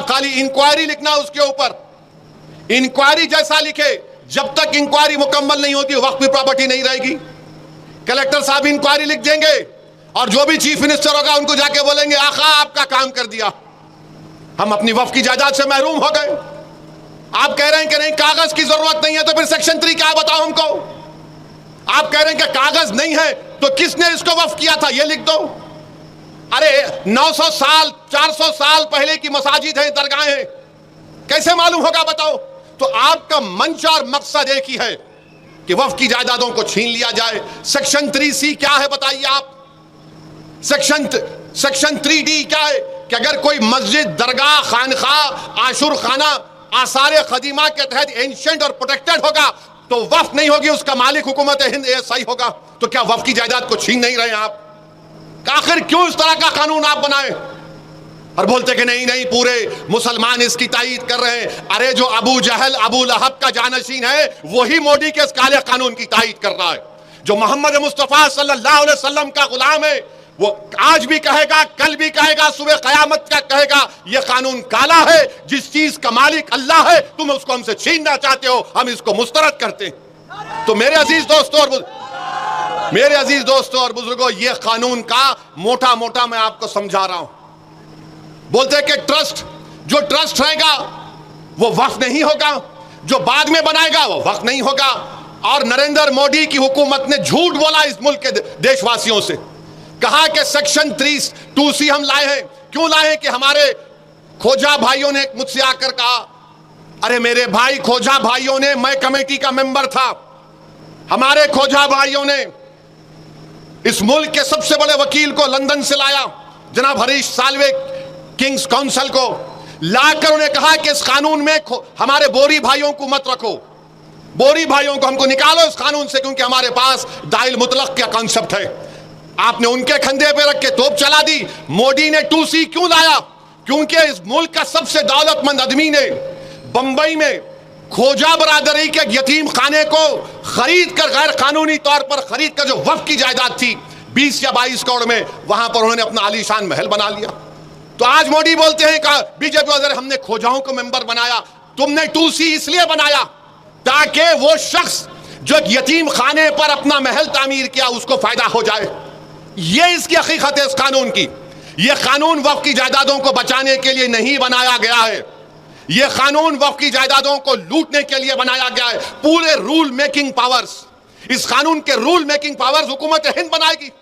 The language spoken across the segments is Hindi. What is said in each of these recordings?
साहब खाली इंक्वायरी लिखना उसके ऊपर, इंक्वायरी जैसा लिखे, जब तक इंक्वायरी मुकम्मल नहीं होती वक्फ की प्रॉपर्टी नहीं रहेगी। कलेक्टर साहब इंक्वायरी लिख देंगे और जो भी चीफ मिनिस्टर होगा उनको जाके बोलेंगे आका आपका काम कर दिया, हम अपनी वक्फ की जायदाद से महरूम हो गए। आप कह रहे हैं कि नहीं कागज की जरूरत नहीं है, तो फिर सेक्शन 3 क्या बताओ हमको। आप कह रहे हैं कि कागज नहीं है तो किसने इसको वक्फ किया था ये लिख दो। अरे 900 साल 400 साल पहले की मसाजिद है, दरगाहें हैं, कैसे मालूम होगा बताओ। तो आपका मंशा और मकसद एक ही है कि वक्फ की जायदादों को छीन लिया जाए। सेक्शन 3C क्या है बताइए आप। सेक्शन 3D क्या है कि अगर कोई मस्जिद, दरगाह, खानखा, आशुर खाना आसार खदीमा के तहत एंशिएंट और प्रोटेक्टेड होगा तो वक्फ नहीं होगी, उसका मालिक हुकूमत हिंद ASI होगा। तो क्या वक्फ की जायदाद को छीन नहीं रहे हैं आप? आखिर क्यों इस तरह का कानून आप बनाए और बोलते कि नहीं नहीं पूरे मुसलमान इसकी तायीद कर रहे हैं। अरे जो अबू जहल, अबू लहब का जानशीन है वही मोदी के इस काले कानून की तायीद कर रहा है। जो मोहम्मद मुस्तफा सल्लल्लाहु अलैहि वसल्लम का गुलाम है वो आज भी कहेगा, कल भी कहेगा, सुबह कयामत का कहेगा ये कानून काला है। जिस चीज का मालिक अल्लाह है तुम उसको हमसे छीनना चाहते हो, हम इसको मुस्तरद करते हैं। तो मेरे अजीज दोस्तों और बुजुर्गों, ये कानून का मोटा मोटा मैं आपको समझा रहा हूं। बोलते हैं कि जो ट्रस्ट रहेगा वो वक्फ नहीं होगा, जो बाद में बनाएगा वो वक्फ नहीं होगा। और नरेंद्र मोदी की हुकूमत ने झूठ बोला इस मुल्क के देशवासियों से, कहा कि सेक्शन 2C हम लाए हैं। क्यों लाए हैं? कि हमारे खोजा भाइयों ने मुझसे आकर कहा, अरे मेरे भाई खोजा भाइयों ने, मैं कमेटी का मेंबर था, हमारे खोजा भाइयों ने इस मुल्क के सबसे बड़े वकील को लंदन से लाया, जनाब हरीश साल्वे, किंग्स काउंसिल को लाकर उन्हें कहा कि इस कानून में हमारे बोरी भाइयों को मत रखो, बोरी भाइयों को हमको निकालो इस कानून से, क्योंकि हमारे पास दाइल मुतलक का कॉन्सेप्ट है। आपने उनके कंधे पे रख के तोप चला दी। मोदी ने 2C क्यों लाया? क्योंकि इस मुल्क का सबसे दौलतमंद आदमी ने बंबई में खोजा बरादरी के यतीम खाने को खरीद कर, गैर कानूनी तौर पर खरीद कर, जो वक्फ की जायदाद थी 20 या 22 करोड़ में, वहां पर उन्होंने अपना आलीशान महल बना लिया। तो आज मोदी बोलते हैं कि बीजेपी वगैरह हमने खोजाओं को मेंबर बनाया। तुमने 2C इसलिए बनाया ताकि वो शख्स जो यतीम खाने पर अपना महल तामीर किया उसको फायदा हो जाए। ये इसकी हकीकत है इस कानून की। ये कानून वक्फ की जायदादों को बचाने के लिए नहीं बनाया गया है, ये कानून वक्फ की जायदादों को लूटने के लिए बनाया गया है। पूरे रूल मेकिंग पावर्स, इस कानून के रूल मेकिंग पावर्स हुकूमत हिंद बनाएगी।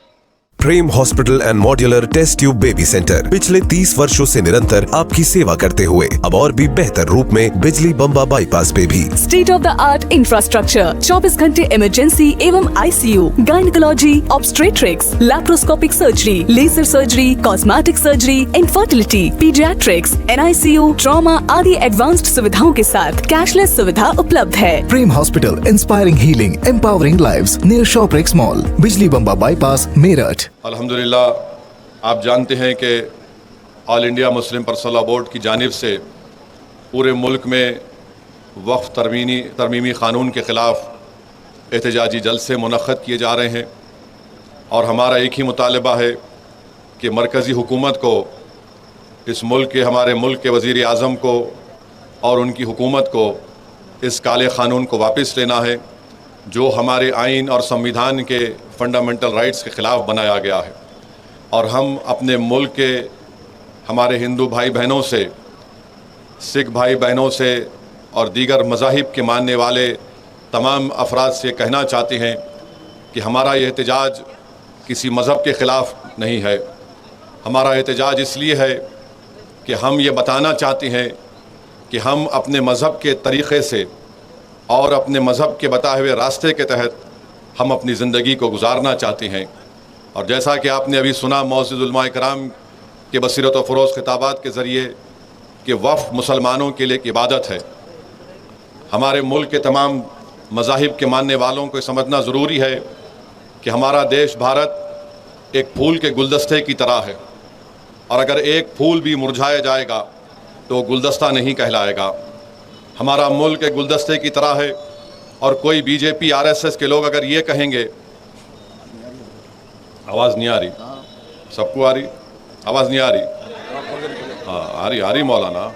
Prem hospital and modular test tube baby centre पिछले 30 वर्षों से निरंतर आपकी सेवा करते हुए अब और भी बेहतर रूप में बिजली बम्बा बाईपास पे भी state of the art infrastructure, 24 घंटे इमरजेंसी एवं ICU, gynaecology, obstetrics, laparoscopic surgery, laser surgery, cosmetic surgery, infertility, paediatrics, NICU, trauma आदि एडवांस्ड सुविधाओं के साथ कैशलेस सुविधा उपलब्ध है। Prem hospital, inspiring healing, empowering lives, near Shoprix mall, Bijli Bamba bypass, Meerut. अल्हम्दुलिल्लाह आप जानते हैं कि All India Muslim Personal Law Board की जानिब से पूरे मुल्क में वक्फ तरमीमी क़ानून के ख़िलाफ़ एहतजाजी जलसे मुनक़्क़द किए जा रहे हैं और हमारा एक ही मुतालबा है कि मरकज़ी हुकूमत को, इस मुल्क के, हमारे मुल्क के वज़ीर आज़म को और उनकी हुकूमत को इस काले क़ानून को वापस लेना है जो हमारे आइन और संविधान के फंडामेंटल राइट्स के ख़िलाफ़ बनाया गया है। और हम अपने मुल्क के हमारे हिंदू भाई बहनों से, सिख भाई बहनों से और दीगर मज़ाहिब के मानने वाले तमाम अफराद से कहना चाहते हैं कि हमारा ये एहतजाज किसी मज़हब के ख़िलाफ़ नहीं है। हमारा एहतजाज इसलिए है कि हम ये बताना चाहते हैं कि हम अपने मज़हब के तरीक़े से और अपने मज़हब के बताए हुए रास्ते के तहत हम अपनी ज़िंदगी को गुजारना चाहते हैं। और जैसा कि आपने अभी सुना मौजूद उलमा कराम के बसीरत व फ़रोज़ खिताबात के ज़रिए कि वफ़ मुसलमानों के लिए एक इबादत है। हमारे मुल्क के तमाम मज़ाहिब के मानने वालों को समझना ज़रूरी है कि हमारा देश भारत एक फूल के गुलदस्ते की तरह है और अगर एक फूल भी मुरझाया जाएगा तो गुलदस्ता नहीं कहलाएगा। हमारा मुल्क एक गुलदस्ते की तरह है और कोई बीजेपी RSS के लोग अगर ये कहेंगे, आवाज़ नहीं आ रही, सबको आ रही, आवाज़ नहीं आ रही, हाँ आ रही मौलाना,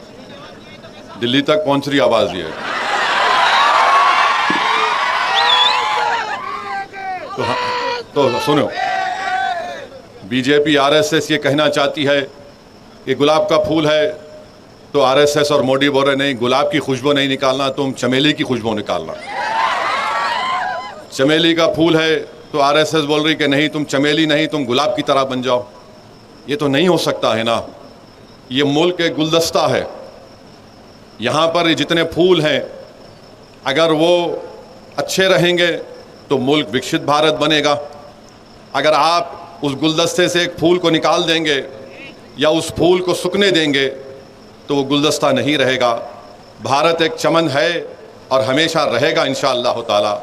दिल्ली तक पहुंच रही आवाज ये। तो सुनो, बीजेपी आरएसएस ये कहना चाहती है कि गुलाब का फूल है तो आरएसएस और मोदी बोल रहे नहीं, गुलाब की खुशबू नहीं निकालना, तुम चमेली की खुशबू निकालना। चमेली का फूल है तो आरएसएस बोल रही कि नहीं, तुम चमेली नहीं, तुम गुलाब की तरह बन जाओ। ये तो नहीं हो सकता है ना। ये मुल्क एक गुलदस्ता है, यहाँ पर जितने फूल हैं अगर वो अच्छे रहेंगे तो मुल्क विकसित भारत बनेगा। अगर आप उस गुलदस्ते से एक फूल को निकाल देंगे या उस फूल को सूखने देंगे तो वो गुलदस्ता नहीं रहेगा। भारत एक चमन है और हमेशा रहेगा इंशाअल्लाह ताला।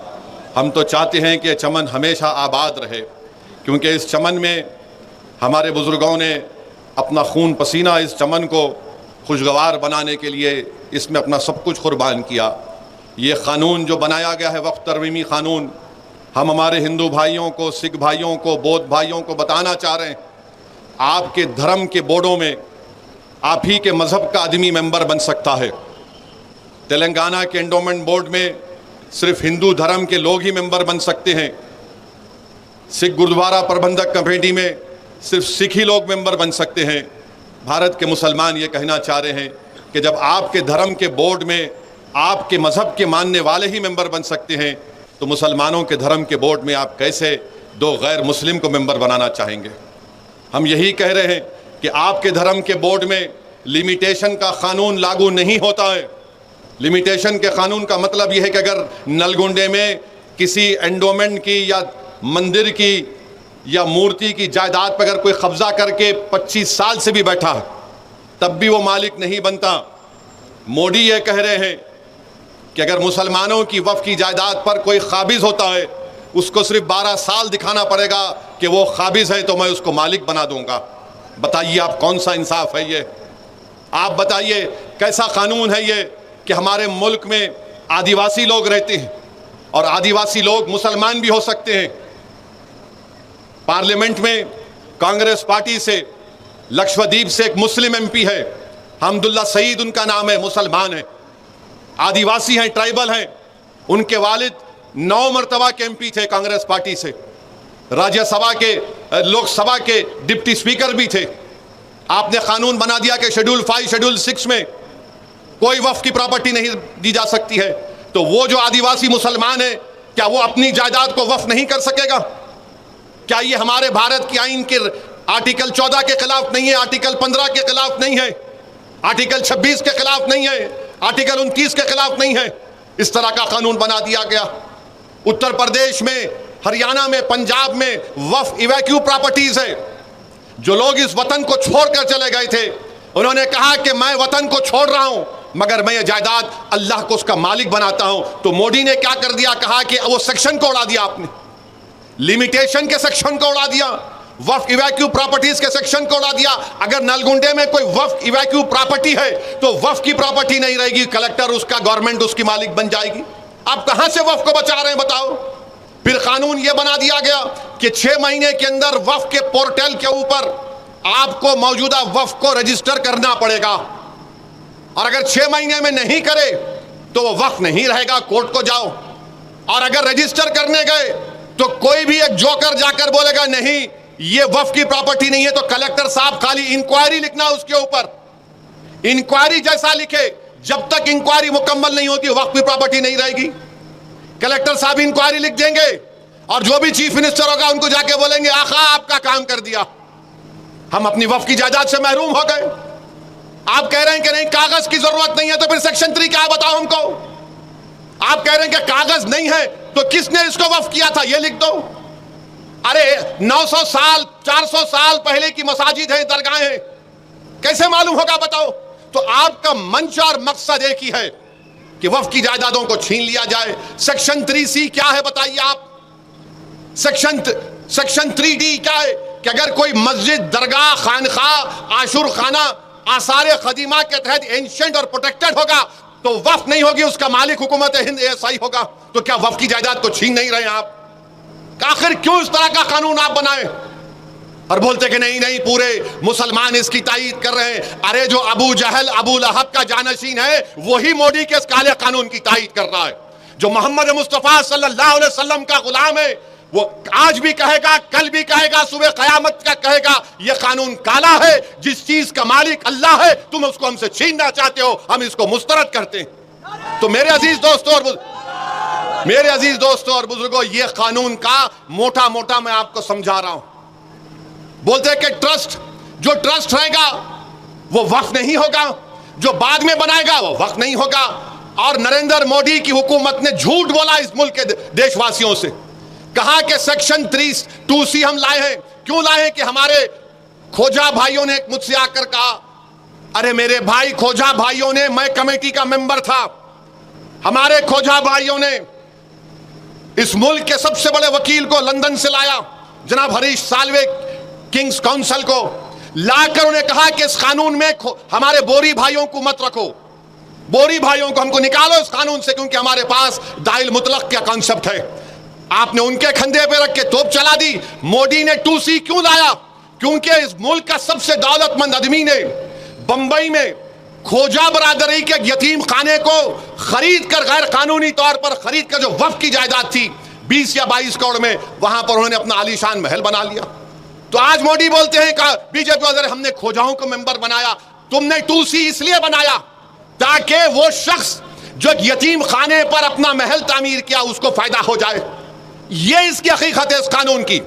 हम तो चाहते हैं कि चमन हमेशा आबाद रहे, क्योंकि इस चमन में हमारे बुज़ुर्गों ने अपना खून पसीना इस चमन को खुशगवार बनाने के लिए इसमें अपना सब कुछ कुर्बान किया। ये क़ानून जो बनाया गया है वक्फ तरमीमी क़ानून, हम हमारे हिंदू भाइयों को, सिख भाइयों को, बौद्ध भाइयों को बताना चाह रहे हैं, आपके धर्म के बोर्डों में आप ही के मज़हब का आदमी मेंबर बन सकता है। तेलंगाना के एंडोमेंट बोर्ड में सिर्फ हिंदू धर्म के लोग ही मेंबर बन सकते हैं। सिख गुरुद्वारा प्रबंधक कमेटी में सिर्फ सिख ही लोग मेंबर बन सकते हैं। भारत के मुसलमान ये कहना चाह रहे हैं कि जब आपके धर्म के बोर्ड में आपके मज़हब के मानने वाले ही मेंबर बन सकते हैं तो मुसलमानों के धर्म के बोर्ड में आप कैसे दो गैर मुस्लिम को मेंबर बनाना चाहेंगे। हम यही कह रहे हैं कि आपके धर्म के बोर्ड में लिमिटेशन का कानून लागू नहीं होता है। लिमिटेशन के कानून का मतलब यह है कि अगर नलगुंडे में किसी एंडोमेंट की या मंदिर की या मूर्ति की जायदाद पर अगर कोई कब्जा करके 25 साल से भी बैठा तब भी वो मालिक नहीं बनता। मोदी ये कह रहे हैं कि अगर मुसलमानों की वक्फ की जायदाद पर कोई काबिज होता है उसको सिर्फ 12 साल दिखाना पड़ेगा कि वो काबिज है तो मैं उसको मालिक बना दूंगा। बताइए आप कौन सा इंसाफ है ये? आप बताइए कैसा कानून है ये कि हमारे मुल्क में आदिवासी लोग रहते हैं और आदिवासी लोग मुसलमान भी हो सकते हैं। पार्लियामेंट में कांग्रेस पार्टी से लक्षद्वीप से एक मुस्लिम एमपी है, हमदुल्ला सईद उनका नाम है, मुसलमान है, आदिवासी हैं, ट्राइबल हैं। उनके वालिद 9 मरतबा के एमपी थे कांग्रेस पार्टी से, राज्यसभा के, लोकसभा के डिप्टी स्पीकर भी थे। आपने कानून बना दिया कि शेड्यूल 5, शेड्यूल 6 में कोई वक्फ की प्रॉपर्टी नहीं दी जा सकती है। तो वो जो आदिवासी मुसलमान है क्या वो अपनी जायदाद को वक्फ नहीं कर सकेगा? क्या ये हमारे भारत की आईन के आर्टिकल 14 के खिलाफ नहीं है, आर्टिकल 15 के खिलाफ नहीं है, आर्टिकल 26 के खिलाफ नहीं है, आर्टिकल 29 के खिलाफ नहीं है? इस तरह का कानून बना दिया गया। उत्तर प्रदेश में, हरियाणा में, पंजाब में वक्फ इवैक्यू प्रॉपर्टीज है। जो लोग इस वतन को छोड़कर चले गए थे उन्होंने कहा कि मैं वतन को छोड़ रहा हूं मगर मैं ये जायदाद अल्लाह को उसका मालिक बनाता हूं। तो मोदी ने क्या कर दिया? कहा कि वो सेक्शन को उड़ा दिया आपने, लिमिटेशन के सेक्शन को उड़ा दिया, वक्फ इवैक्यू प्रॉपर्टीज के सेक्शन को उड़ा दिया। अगर नलगुंडे में कोई वक्फ इवैक्यू प्रॉपर्टी है तो वक्फ की प्रॉपर्टी नहीं रहेगी, कलेक्टर उसका, गवर्नमेंट उसकी मालिक बन जाएगी। आप कहां से वक्फ को बचा रहे हैं बताओ? फिर कानून यह बना दिया गया कि 6 महीने के अंदर वक्फ के पोर्टल के ऊपर आपको मौजूदा वक्फ को रजिस्टर करना पड़ेगा और अगर 6 महीने में नहीं करे तो वो वक्फ नहीं रहेगा, कोर्ट को जाओ। और अगर रजिस्टर करने गए तो कोई भी एक जोकर जाकर बोलेगा नहीं ये वक्फ की प्रॉपर्टी नहीं है, तो कलेक्टर साहब खाली इंक्वायरी लिखना उसके ऊपर, इंक्वायरी जैसा लिखे, जब तक इंक्वायरी मुकम्मल नहीं होती वक्फ की प्रॉपर्टी नहीं रहेगी। कलेक्टर साहब इंक्वायरी लिख देंगे और जो भी चीफ मिनिस्टर होगा उनको जाके बोलेंगे आखा आपका काम कर दिया, हम अपनी वक्फ की जायदाद से महरूम हो गए। आप कह रहे हैं कि नहीं कागज की जरूरत नहीं है, तो फिर सेक्शन 3 क्या बताओ हमको? आप कह रहे हैं कि कागज नहीं है तो किसने इसको वक्फ किया था ये लिख दो। अरे 900 साल 400 साल पहले की मसाजिद है, दरगाहें हैं, कैसे मालूम होगा बताओ? तो आपका मंच और मकसद एक ही है कि वक्फ की जायदादों को छीन लिया जाए। सेक्शन 3C क्या है बताइए आप? सेक्शन 3D क्या है कि अगर कोई मस्जिद, दरगाह, खानखा, आशुर खाना आसार कदीमा के तहत एंशिएंट और प्रोटेक्टेड होगा तो वक्फ नहीं होगी, उसका मालिक हुकूमत हिंद ASI होगा। तो क्या वक्फ की जायदाद को छीन नहीं रहे आप? आखिर क्यों इस तरह का कानून आप बनाए? और बोलते कि नहीं नहीं पूरे मुसलमान इसकी तायीद कर रहे हैं। अरे जो अबू जहल अबू लहब का जानशीन है वही मोदी के इस काले कानून की तायीद कर रहा है। जो मोहम्मद मुस्तफ़ा सल्लल्लाहु अलैहि वसल्लम का गुलाम है वो आज भी कहेगा, कल भी कहेगा, सुबह क़यामत का कहेगा ये कानून काला है। जिस चीज का मालिक अल्लाह है तुम उसको हमसे छीनना चाहते हो, हम इसको मुस्तरद करते हैं। तो मेरे अजीज दोस्तों और बुजुर्गों, ये कानून का मोटा मोटा मैं आपको समझा रहा हूं। बोलते हैं कि जो ट्रस्ट रहेगा वो वक्फ नहीं होगा, जो बाद में बनाएगा वो वक्फ नहीं होगा। और नरेंद्र मोदी की हुकूमत ने झूठ बोला इस मुल्क के देशवासियों से। कहा कि सेक्शन 3(2)(c) हम लाए हैं। क्यों लाए हैं? कि हमारे खोजा भाइयों ने मुझसे आकर कहा, अरे मेरे भाई खोजा भाइयों ने, मैं कमेटी का मेंबर था, हमारे खोजा भाइयों ने इस मुल्क के सबसे बड़े वकील को लंदन से लाया, जनाब हरीश साल्वे, किंग्स काउंसिल को लाकर उन्हें कहा कि इस कानून में हमारे बोरी भाइयों को मत रखो, बोरी भाइयों को हमको निकालो इस कानून से, क्योंकि हमारे पास दाइल मुतलक का कॉन्सेप्ट है। आपने उनके कंधे पे रख के तोप चला दी। मोदी ने 2C क्यों लाया? क्योंकि इस मुल्क का सबसे दौलतमंद आदमी ने बंबई में खोजा बरादरी के यतीम खाने को खरीद कर, गैर कानूनी तौर पर खरीद कर, जो वक्फ की जायदाद थी 20 या 22 करोड़ में, वहां पर उन्होंने अपना आलीशान महल बना लिया। तो आज मोदी बोलते हैं कि बीजेपी वाले हमने खोजाओं को मेंबर बनाया। तुमने 2C इसलिए बनाया ताकि वो शख्स जो यतीम खाने पर अपना महल तामीर किया उसको फायदा हो जाए। ये इसकी हकीकत है इस कानून की।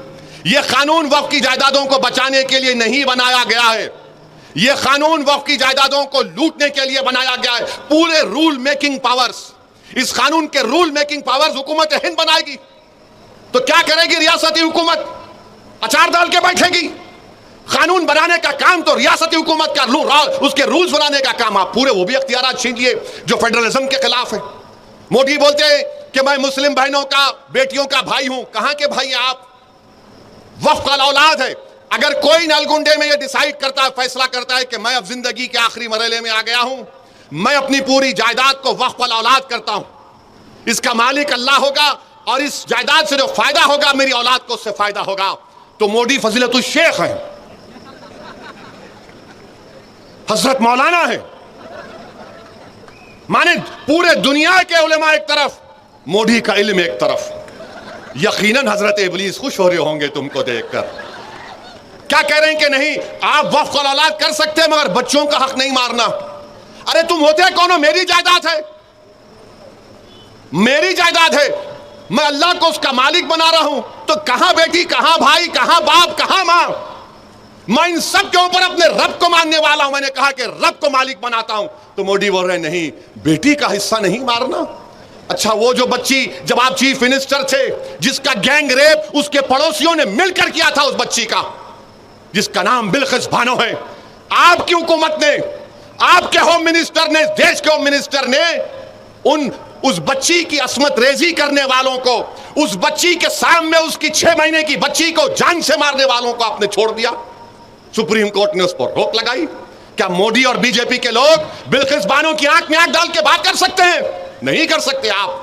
यह कानून वक्फ की जायदादों को बचाने के लिए नहीं बनाया गया है, यह कानून वक्फ की जायदादों को लूटने के लिए बनाया गया है। पूरे रूल मेकिंग पावर्स, इस कानून के रूल मेकिंग पावर्स हुकूमत हिंद बनाएगी। तो क्या करेगी रियासती हुकूमत? अचार डाल के बैठेगी? कानून बनाने का काम तो रियासती हुकूमत का, उसके रूल्स बनाने का काम आप पूरे वो भी अख्तियारात छीन लिए जो फेडरलिज्म के खिलाफ है। मोदी बोलते हैं कि मैं मुस्लिम बहनों का, बेटियों का भाई हूं। कहां के भाई हैं आप? वक्फ का औलाद है। अगर कोई नलगुंडे में ये डिसाइड करता है, फैसला करता है कि मैं अब जिंदगी के आखिरी मरहले में आ गया हूं, मैं अपनी पूरी जायदाद को वक्फ का औलाद करता हूं, इसका मालिक अल्लाह होगा और इस जायदाद से जो फायदा होगा मेरी औलाद को उससे फायदा होगा, तो मोदी फजीलतुल शेख है, हजरत मौलाना है। माने पूरे दुनिया के उलेमा एक तरफ, मोदी का इल्म एक तरफ। यकीनन हजरत इब्लीस खुश हो रहे होंगे तुमको देखकर। क्या कह रहे हैं कि नहीं आप वक्फ का औलाद कर सकते हैं मगर बच्चों का हक नहीं मारना। अरे तुम होते कौन हो? मेरी जायदाद है, मेरी जायदाद है, मैं अल्लाह को उसका मालिक बना रहा हूं। तो कहां बेटी, कहां भाई, कहां बाप, कहां मां? मैं इन सब के ऊपर अपने रब को मानने वाला हूं। मैंने कहा कि रब को मालिक बनाता हूं। तो मोदी बोल रहे नहीं, बेटी का हिस्सा नहीं मारना। अच्छा, वो जो बच्ची जब आप चीफ मिनिस्टर थे, जिसका गैंग रेप उसके पड़ोसियों ने मिलकर किया था, उस बच्ची का जिसका नाम बिल्किस बानो है, आपकी हुकूमत ने, आपके होम मिनिस्टर ने, देश के होम मिनिस्टर ने उस बच्ची की असमत रेजी करने वालों को, उस बच्ची के सामने उसकी 6 महीने की बच्ची को जान से मारने वालों को आपने छोड़ दिया। सुप्रीम कोर्ट ने उस पर रोक लगाई। क्या मोदी और बीजेपी के लोग बिल्किस बानो की आंख में आंख डाल के बात कर सकते हैं? नहीं कर सकते आप।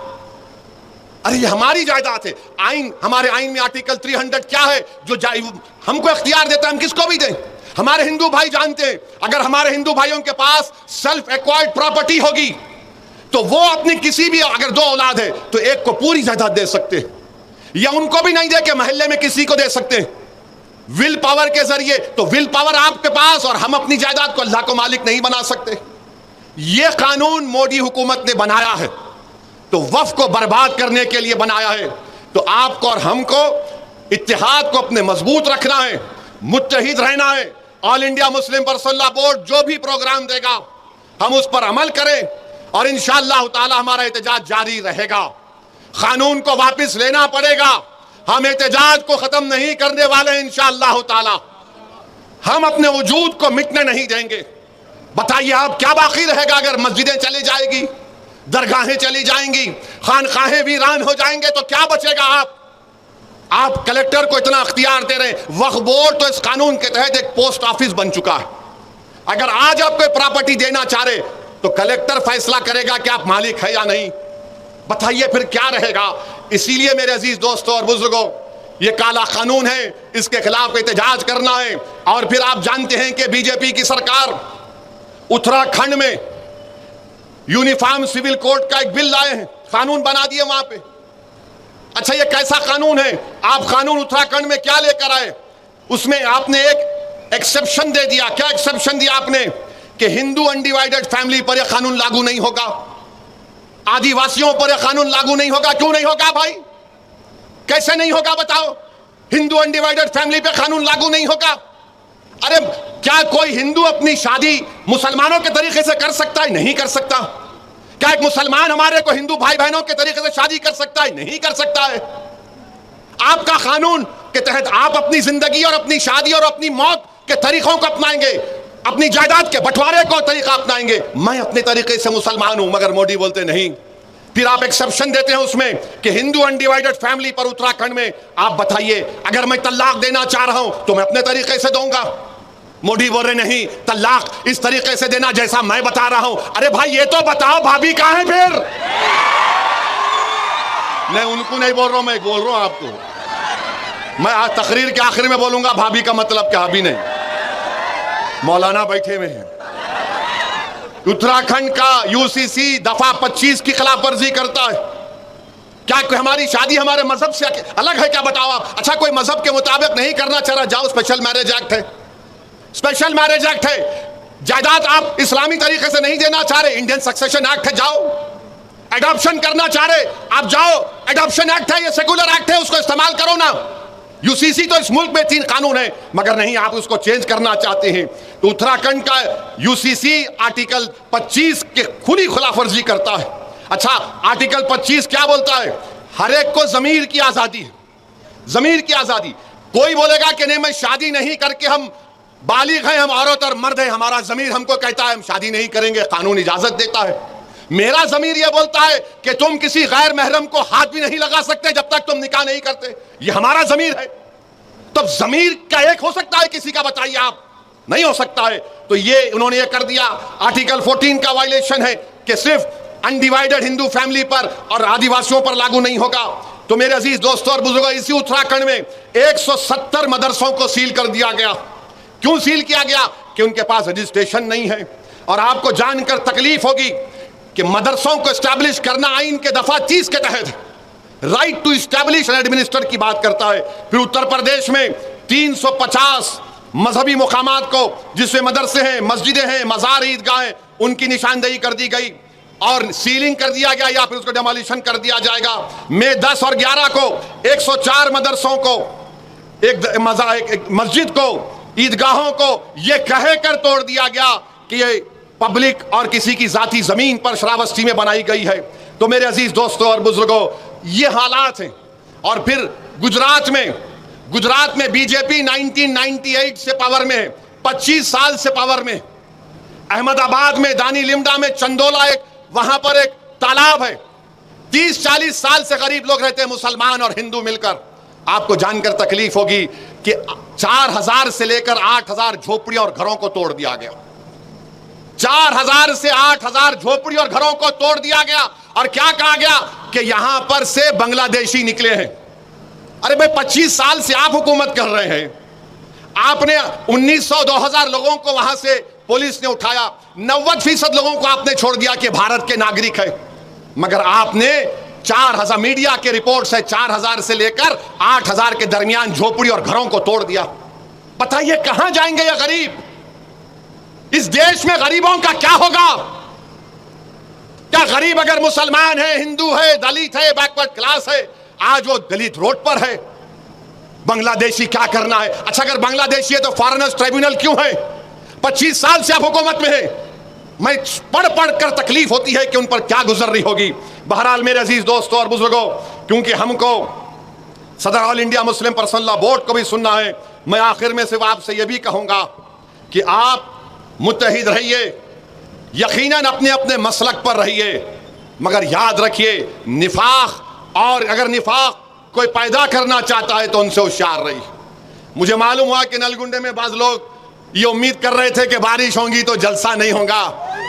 अरे ये हमारी जायदाद है। आइन, हमारे आइन में आर्टिकल 300 क्या है जो हमको इख्तियार देता है हम किसको भी दें। हमारे हिंदू भाई जानते हैं, अगर हमारे हिंदू भाइयों के पास सेल्फ एक्वायर्ड प्रॉपर्टी होगी तो वो अपनी किसी भी, अगर 2 औलाद है तो एक को पूरी जायदाद दे सकते हैं, या उनको भी नहीं दे के मोहल्ले में किसी को दे सकते हैं विल पावर के जरिए। तो विल पावर आपके पास, और हम अपनी जायदाद को अल्लाह को मालिक नहीं बना सकते। यह कानून मोदी हुकूमत ने बनाया है तो वक्फ को बर्बाद करने के लिए बनाया है। तो आपको और हमको इत्तेहाद को अपने मजबूत रखना है, मुत्तहिद रहना है। All India Muslim personal board जो भी प्रोग्राम देगा हम उस पर अमल करें और इंशाअल्लाह ताला हमारा एहतजाज जारी रहेगा। कानून को वापस लेना पड़ेगा। हम एहतजाज को खत्म नहीं करने वाले इंशाअल्लाह ताला। हम अपने वजूद को मिटने नहीं देंगे। बताइए आप क्या बाकी रहेगा अगर मस्जिदें चली जाएगी, दरगाहें चली जाएंगी, खानकाहें वीरान हो जाएंगे तो क्या बचेगा? आप कलेक्टर को इतना अख्तियार दे रहे हैं। वक्फ बोर्ड तो इस कानून के तहत एक पोस्ट ऑफिस बन चुका है। अगर आज आप कोई प्रॉपर्टी देना चाह रहे तो कलेक्टर फैसला करेगा कि आप मालिक है या नहीं। बताइए फिर क्या रहेगा? इसीलिए मेरे अजीज दोस्तों और बुजुर्गों, ये काला कानून है, इसके खिलाफ एहतजाज करना है। और फिर आप जानते हैं कि बीजेपी की सरकार उत्तराखंड में यूनिफॉर्म सिविल कोड का एक बिल लाए हैं, कानून बना दिए वहां पे। अच्छा, ये कैसा कानून है? आप कानून उत्तराखंड में क्या लेकर आए? उसमें आपने एक एक्सेप्शन दे दिया। क्या एक्सेप्शन दिया आपने? कि हिंदू अनडिवाइडेड फैमिली पर यह कानून लागू नहीं होगा, आदिवासियों पर यह कानून लागू नहीं होगा। क्यों नहीं होगा भाई? कैसे नहीं होगा बताओ? हिंदू अनडिवाइडेड फैमिली पे कानून लागू नहीं होगा? अरे क्या कोई हिंदू अपनी शादी मुसलमानों के तरीके से कर सकता है? नहीं कर सकता। क्या एक मुसलमान हमारे को हिंदू भाई बहनों के तरीके से शादी कर सकता है? नहीं कर सकता है। आपका कानून के तहत आप अपनी जिंदगी और अपनी शादी और अपनी मौत के तरीकों को अपनाएंगे, अपनी जायदाद के बंटवारे को तरीका अपनाएंगे। मैं अपने तरीके से मुसलमान हूं, मगर मोदी बोलते नहीं। फिर आप एक्सेप्शन देते हैं उसमें कि हिंदू अनडिवाइडेड फैमिली पर उत्तराखंड में आप बताइए, अगर मैं तलाक देना चाह रहा हूं तो मैं अपने तरीके से दूंगा। मोदी बोल रहे नहीं, तलाक इस तरीके से देना जैसा मैं बता रहा हूं। अरे भाई ये तो बताओ भाभी कहां है फिर? मैं उनको नहीं बोल रहा हूं, मैं बोल रहा हूं आपको। मैं आज तकरीर के आखिर में बोलूंगा भाभी का मतलब क्या, अभी नहीं। मौलाना बैठे हुए हैं। उत्तराखंड का यूसीसी दफा 25 की खिलाफ वर्जी करता है। क्या हमारी शादी हमारे मजहब से अलग है क्या? बताओ आप। अच्छा, कोई मजहब के मुताबिक नहीं करना चाह रहा, जाओ, स्पेशल मैरिज एक्ट है, स्पेशल मैरिज एक्ट है। जायदाद आप इस्लामी तरीके से नहीं देना चाह रहे, इंडियन सक्सेशन एक्ट है, जाओ। एडॉप्शन करना चाह रहे आप, जाओ, एडॉप्शन एक्ट है, ये सेकुलर एक्ट है, उसको इस्तेमाल करो ना। यूसीसी तो इस मुल्क में 3 कानून है, मगर नहीं, आप उसको चेंज करना चाहते हैं। तो उत्तराखंड का यूसीसी आर्टिकल 25 के खुली खिलाफवर्जी करता है। अच्छा, आर्टिकल 25 क्या बोलता है? हर एक को जमीर की आजादी है, जमीर की आजादी। कोई बोलेगा कि नहीं, मैं शादी नहीं करके, हम बालिग हैं, हम औरत और मर्द हैं, हमारा जमीर हमको कहता है हम शादी नहीं करेंगे, कानून इजाजत देता है। मेरा जमीर यह बोलता है कि तुम किसी गैर महरम को हाथ भी नहीं लगा सकते जब तक तुम निकाह नहीं करते, ये हमारा जमीर है। तो जमीर क्या एक हो सकता है किसी का? बताइए आप। नहीं हो सकता है। तो ये उन्होंने ये कर दिया। आर्टिकल 14 का वायलेशन है कि सिर्फ अनडिवाइडेड हिंदू फैमिली पर और आदिवासियों पर लागू नहीं होगा। तो मेरे अजीज दोस्तों और बुजुर्गों, इसी उत्तराखंड में 170 मदरसों को सील कर दिया गया। क्यों सील किया गया? कि उनके पास रजिस्ट्रेशन नहीं है। और आपको जानकर तकलीफ होगी कि मदरसों को एस्टैब्लिश करना आइन के दफा 30 के तहत right to establish and administer की बात करता है। फिर उत्तर प्रदेश में 350 मजहबी मुकामात को, जिसमें मदरसे हैं, मस्जिदें हैं, मजार, ईदगाहें, उनकी निशानदेही कर दी गई और सीलिंग कर दिया गया या फिर उसको डेमोलिशन कर दिया जाएगा। मई 10 और 11 को 104 मदरसों को, एक मस्जिद को, ईदगाहों को ये कहे कर तोड़ दिया गया कि ये पब्लिक और किसी की जाती जमीन पर श्रावस्ती में बनाई गई है। तो मेरे अजीज दोस्तों और बुजुर्गों, ये हालात हैं। और फिर गुजरात में बीजेपी 1998 से पावर में है, 25 साल से पावर में। अहमदाबाद में, दानी लिमडा में, चंदोला, एक वहां पर एक तालाब है, 30-40 साल से गरीब लोग रहते हैं, मुसलमान और हिंदू मिलकर। आपको जानकर तकलीफ होगी कि 4000 से लेकर 8000 झोपड़ी और घरों को तोड़ दिया गया। 4000 से 8000 झोपड़ी और घरों को तोड़ दिया गया। और क्या कहा गया कि यहां पर से बांग्लादेशी निकले हैं। अरे भाई, 25 साल से आप हुकूमत कर रहे हैं। आपने 1900-2000 लोगों को वहां से पुलिस ने उठाया, 90% लोगों को आपने छोड़ दिया कि भारत के नागरिक है। मगर आपने 4000, मीडिया के रिपोर्ट से 4000 से लेकर 8000 के दरमियान झोपड़ी और घरों को तोड़ दिया। बताइए कहां जाएंगे ये गरीब? इस देश में गरीबों का क्या होगा? क्या गरीब अगर मुसलमान है, हिंदू है, दलित है, बैकवर्ड क्लास है, आज वो दलित रोड पर है, बांग्लादेशी क्या करना है? अच्छा, अगर बांग्लादेशी है तो फॉरेनर्स ट्राइब्यूनल क्यों है? 25 साल से आप हुकूमत में है। मैं पढ़ कर तकलीफ होती है कि उन पर क्या गुजर रही होगी। बहरहाल मेरे अजीज दोस्तों और बुजुर्गों, क्योंकि हमको सदर all India Muslim Personal Law board को भी सुनना है, मैं आखिर में सिर्फ आपसे यह भी कहूंगा कि आप मुत्तहिद रहिए, यकीनन अपने अपने मसलक पर रहिए, मगर याद रखिए निफाक, और अगर निफाक कोई पैदा करना चाहता है तो उनसे होशियार रहिए। मुझे मालूम हुआ कि नलगुंडे में बाज लोग ये उम्मीद कर रहे थे कि बारिश होगी तो जलसा नहीं होगा।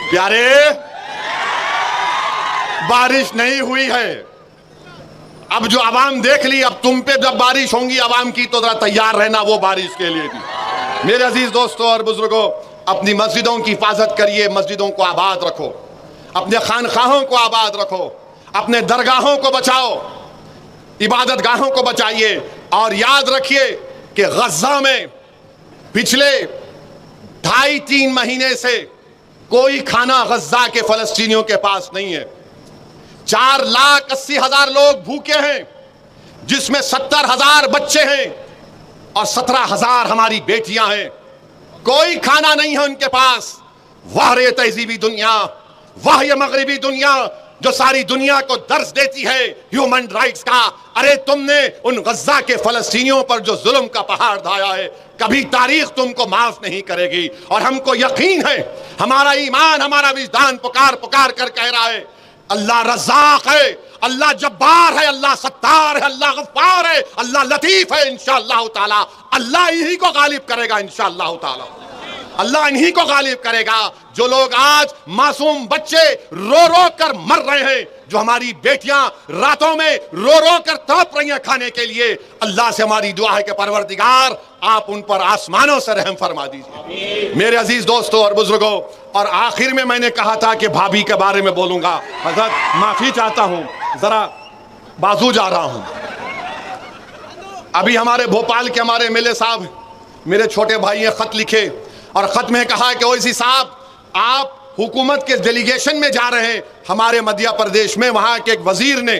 प्यारे, बारिश नहीं हुई है। अब जो आवाम देख ली, अब तुम पे जब बारिश होंगी आवाम की तो जरा तैयार रहना वो बारिश के लिए भी। मेरे अजीज दोस्तों और बुजुर्गों, अपनी मस्जिदों की हिफाजत करिए, मस्जिदों को आबाद रखो, अपने खानखाहों को आबाद रखो, अपने दरगाहों को बचाओ, इबादत गाहों को बचाइए। और याद रखिए कि गज़ा में पिछले 2.5-3 महीने से कोई खाना गज़ा के फलस्तीनियों के पास नहीं है। 4,80,000 लोग भूखे हैं, जिसमें 70,000 बच्चे हैं और 17,000 हमारी बेटियां हैं। कोई खाना नहीं है उनके पास। वाह ये तहजीबी दुनिया, वाह ये मगरिबी दुनिया जो सारी दुनिया को दर्स देती है ह्यूमन राइट्स का। अरे तुमने उन गज़ा के फलस्तीनियों पर जो जुल्म का पहाड़ ढाया है, कभी तारीख तुमको माफ नहीं करेगी। और हमको यकीन है, हमारा ईमान, हमारा विजदान पुकार पुकार कर कह रहा है, अल्लाह रज़ाक है, अल्लाह जब्बार है, अल्लाह सत्तार है, अल्लाह गफ्फार है, अल्लाह लतीफ है। इंशाअल्लाह ताला अल्लाह इन्हीं को गालिब करेगा। इंशाअल्लाह ताला अल्लाह इन्हीं को गालिब करेगा। जो लोग आज मासूम बच्चे रो रो कर मर रहे हैं, जो हमारी बेटियां रातों में रो रो कर तड़प रही हैं खाने के लिए, अल्लाह से हमारी दुआ है कि परवरदिगार आप उन पर आसमानों से रहम फरमा दीजिए। मेरे अजीज दोस्तों और बुजुर्गों, और आखिर में मैंने कहा था कि भाभी के बारे में बोलूंगा। हज़रत माफी चाहता हूं, जरा बाजू जा रहा हूं। अभी हमारे भोपाल के हमारे एमएलए साहब, मेरे छोटे भाई ने खत लिखे और खत में कहा कि ओवैसी साहब आप हुकूमत के डेलीगेशन में जा रहे हैं हमारे मध्य प्रदेश में। वहां के एक वजीर ने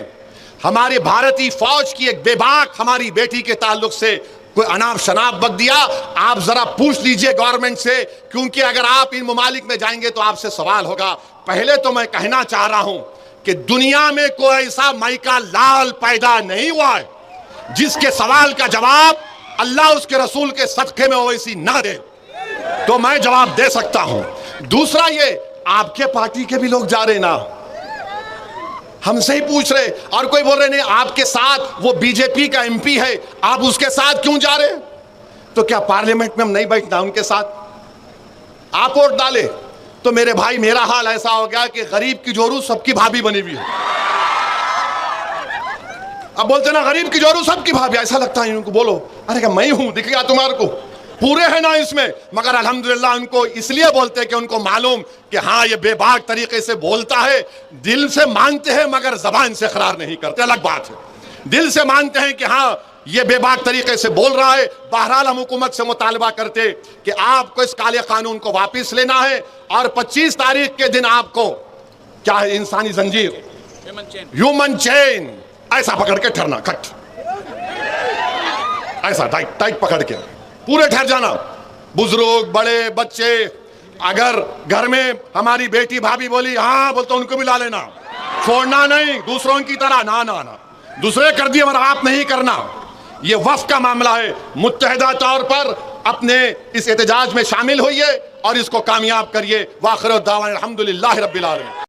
हमारे भारतीय फौज की एक बेबाक हमारी बेटी के ताल्लुक से कोई अनाप शनाप बक दिया। आप जरा पूछ लीजिए गवर्नमेंट से, क्योंकि अगर आप इन ममालिक में जाएंगे तो आपसे सवाल होगा। पहले तो मैं कहना चाह रहा हूं कि दुनिया में कोई ऐसा माइका लाल पैदा नहीं हुआ है जिसके सवाल का जवाब अल्लाह उसके रसूल के सदक़े में ओवैसी ना दे, तो मैं जवाब दे सकता हूं। दूसरा, ये आपके पार्टी के भी लोग जा रहे ना, हमसे ही पूछ रहे, और कोई बोल रहे नहीं आपके साथ वो बीजेपी का एमपी है, आप उसके साथ क्यों जा रहे? तो क्या पार्लियामेंट में हम नहीं बैठना उनके साथ? आप वोट डाले तो मेरे भाई मेरा हाल ऐसा हो गया कि गरीब की जोरू सबकी भाभी बनी हुई है। अब बोलते ना गरीब की जोरू सबकी भाभी, ऐसा लगता है इनको। बोलो अरे क्या मैं हूं, दिख गया तुम्हारे को? पूरे हैं ना इसमें, मगर अल्हम्दुलिल्लाह उनको इसलिए बोलते हैं कि उनको मालूम कि हाँ ये बेबाक तरीके से बोलता है। दिल से मानते हैं मगर जबान से इकरार नहीं करते, अलग बात है। दिल से मानते हैं कि हाँ ये बेबाक तरीके से बोल रहा है। बहरहाल हम हुकूमत से मुतालबा करते कि आपको इस काले कानून को वापस लेना है और 25 तारीख के दिन आपको क्या है, इंसानी जंजीर, ह्यूमन चेन ऐसा पकड़ के ठहरना, कट ऐसा टाइट टाइट पकड़ के पूरे ठहर जाना। बुजुर्ग बड़े बच्चे, अगर घर में हमारी बेटी भाभी बोली हाँ बोलते उनको भी ला लेना, छोड़ना नहीं दूसरों की तरह। ना ना ना, दूसरे कर दिए मगर आप नहीं करना। ये वफ़ का मामला है, मुत्तहिदा तौर पर अपने इस एहतजाज में शामिल होइए और इसको कामयाब करिए। वाखिर दावा अल्हम्दुलिल्लाहि रब्बिल आलमीन।